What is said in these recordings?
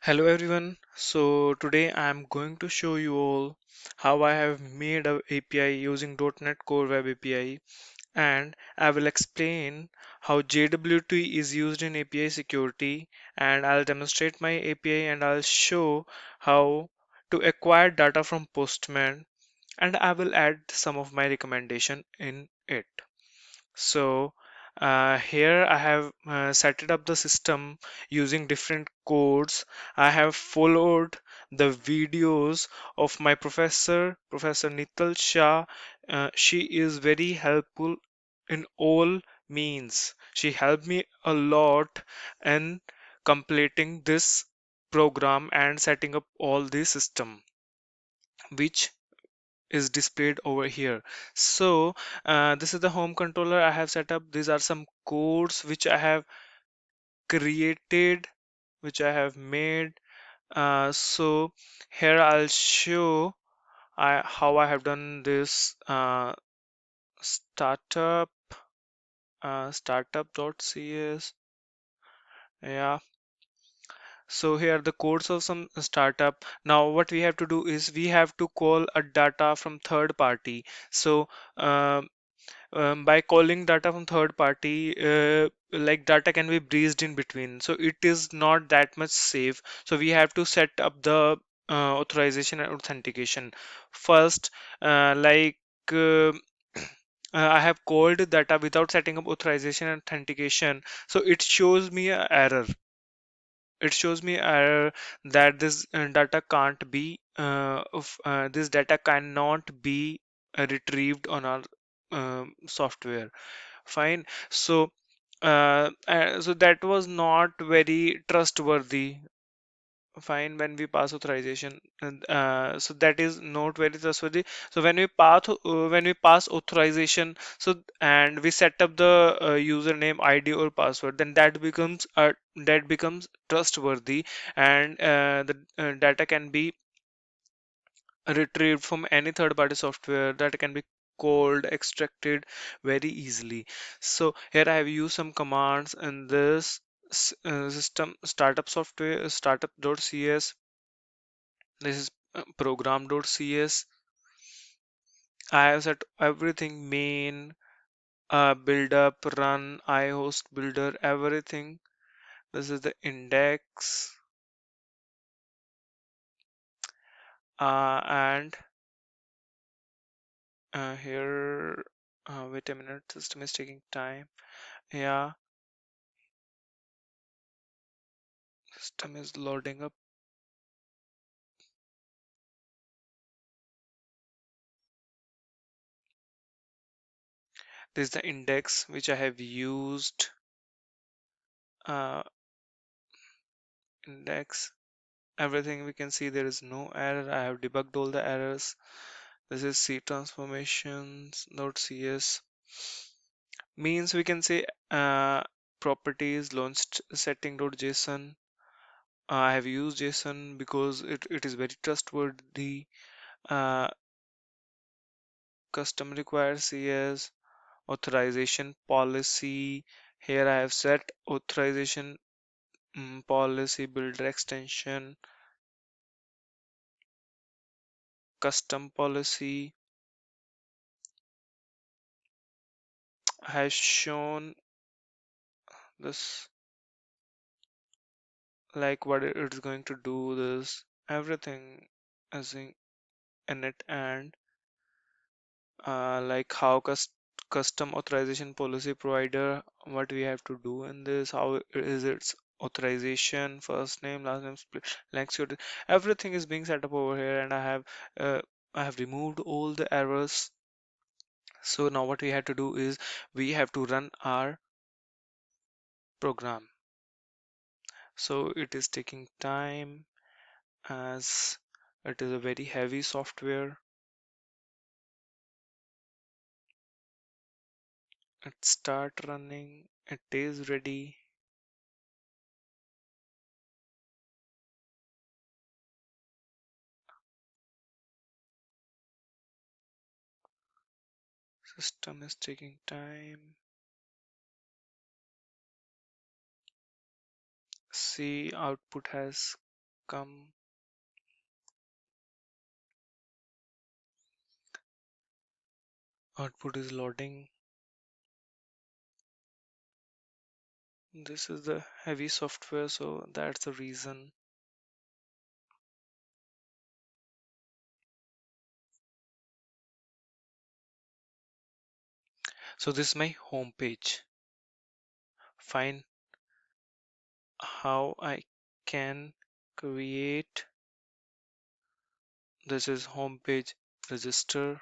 Hello everyone. So today I am going to show you all how I have made a API using .NET Core Web API, and I will explain how JWT is used in API security, and I'll demonstrate my API and I'll show how to acquire data from Postman, and I will add some of my recommendation in it. So here I have set it up the system using different codes. I have followed the videos of my Professor Nital Shah. She is very helpful in all means. She helped me a lot in completing this program and setting up all the system, which is displayed over here. So this is the home controller I have set up. These are some codes which I have created, which I have made. So here I'll show how I have done this startup startup.cs. Yeah, so here are the codes of some startup. Now what we have to do is we have to call a data from third party. So um, by calling data from third party, like data can be breached in between, so it is not that much safe. So we have to set up the authorization and authentication first. Like I have called data without setting up authorization and authentication, so it shows me a error. It shows me error that this data can't be this data cannot be retrieved on our software. Fine. So so that was not very trustworthy. Fine, when we pass authorization, and so that is not very trustworthy. So when we pass authorization, so and we set up the username, ID, or password, then that becomes trustworthy, and the data can be retrieved from any third party software, that can be called, extracted very easily. So here I have used some commands in this system startup software startup.cs. This is program.cs. I have set everything: main, build up, run, iHost builder, everything. This is the index, and here, wait a minute, system is taking time. Yeah, system is loading up. This is the index which I have used. Uh, Index, everything we can see, there is no error. I have debugged all the errors. This is C transformations.cs. Means we can say properties launched setting.json. I have used JSON because it is very trustworthy. Uh, Custom requires CS authorization policy. Here I have set authorization policy builder extension, custom policy has shown this, like what it is going to do, this everything is in it, and like how custom authorization policy provider, what we have to do in this, how is its authorization, first name, last name, split, like security, everything is being set up over here, and uh, I have removed all the errors. So now what we have to do is we have to run our program. So it is taking time as it is a very heavy software. It start running, it is ready. System is taking time. See, output has come. Output is loading. This is the heavy software, so that's the reason. So this is my home page. Find how I can create. This is home page register.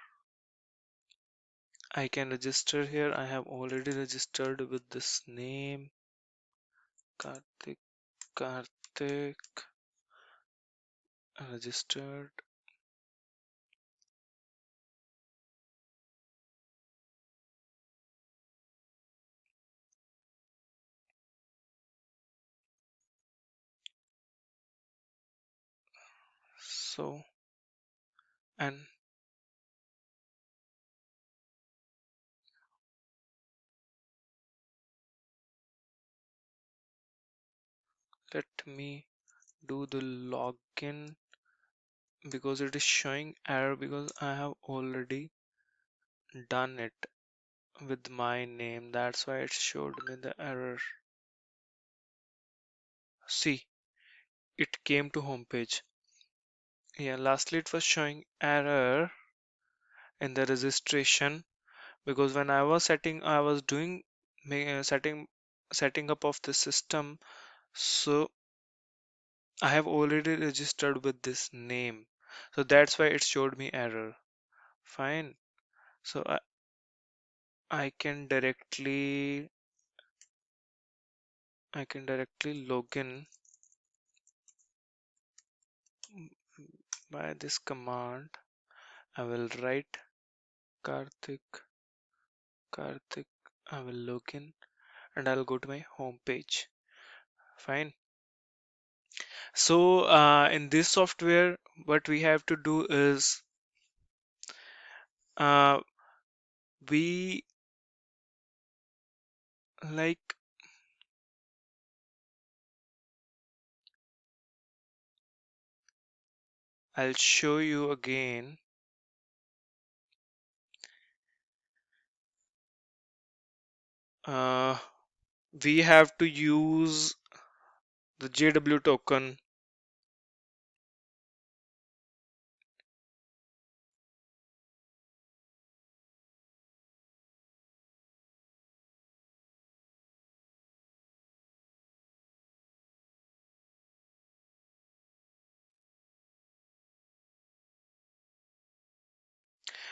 I can register here. I have already registered with this name, Karthik. Karthik registered. So, and let me do the login because it is showing error because I have already done it with my name. That's why it showed me the error. See, it came to home page. Yeah, lastly it was showing error in the registration because when I was setting, I was doing setting up of the system. So I have already registered with this name. So that's why it showed me error. Fine. So I can directly log in by this command. I will write Karthik, Karthik. I will log in and I'll go to my home page. Fine. So in this software, what we have to do is uh, we like I'll show you again. Uh, we have to use the JW token.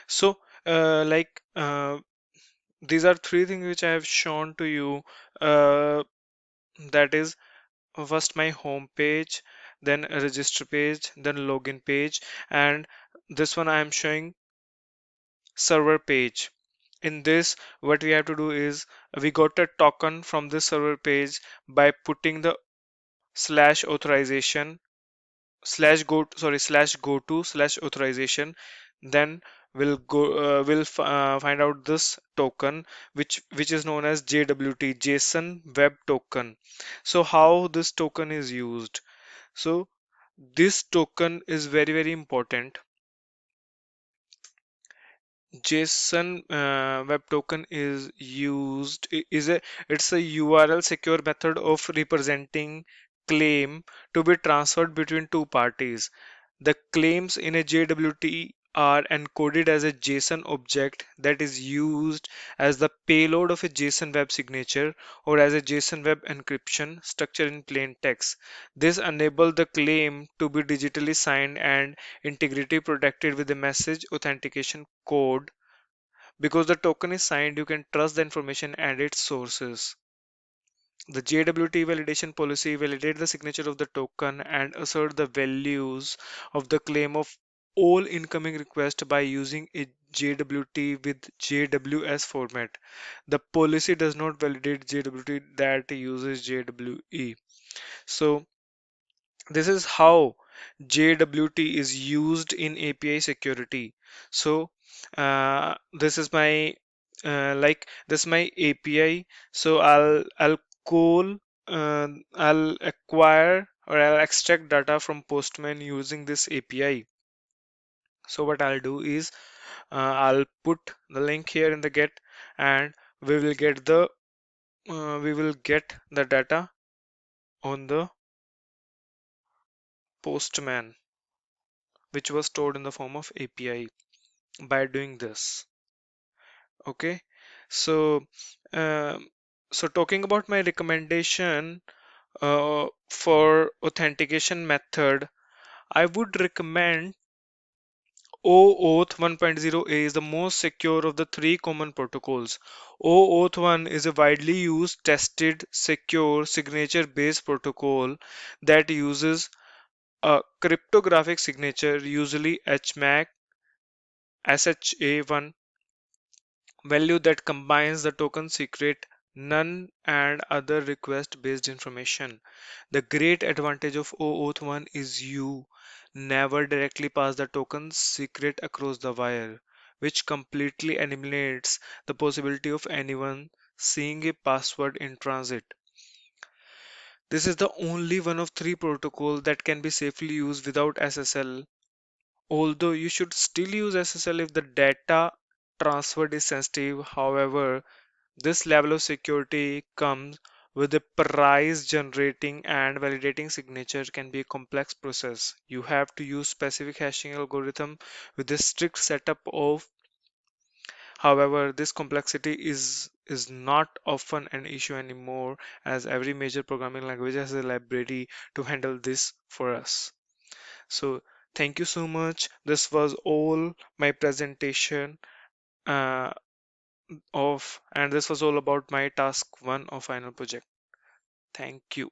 So these are three things which I have shown to you. Uh, that is first my home page, then a register page, then login page, and this one I am showing server page. In this, what we have to do is we got a token from this server page by putting the slash authorization slash go to slash authorization. Then we'll find out this token which is known as JWT, JSON Web Token. So how this token is used? So this token is very important. JSON Web Token is used is a it's a URL secure method of representing claim to be transferred between two parties. The claims in a JWT are encoded as a JSON object that is used as the payload of a JSON web signature or as a JSON web encryption structure in plain text. This enables the claim to be digitally signed and integrity protected with a message authentication code. Because the token is signed, you can trust the information and its sources. The JWT validation policy validates the signature of the token and assert the values of the claim of all incoming requests by using a JWT with JWS format. The policy does not validate JWT that uses JWE. So this is how JWT is used in API security. So this is my this is my API. So I'll call I'll acquire or I'll extract data from Postman using this API. So what I'll do is I'll put the link here in the get, and we will get the data on the Postman, which was stored in the form of API by doing this. Okay, so um, talking about my recommendation for authentication method, I would recommend OAuth 1.0a is the most secure of the three common protocols. OAuth 1 is a widely used, tested, secure, signature-based protocol that uses a cryptographic signature, usually HMAC SHA-1 value that combines the token secret, none, and other request-based information. The great advantage of OAuth 1 is you never directly pass the token secret across the wire, which completely eliminates the possibility of anyone seeing a password in transit. This is the only one of three protocols that can be safely used without SSL, although you should still use SSL if the data transferred is sensitive. However, this level of security comes with a price. Generating and validating signature can be a complex process. You have to use specific hashing algorithm with a strict setup of. However, this complexity is not often an issue anymore, as every major programming language has a library to handle this for us. So thank you so much. This was all my presentation uh, and this was all about my task one of final project. Thank you.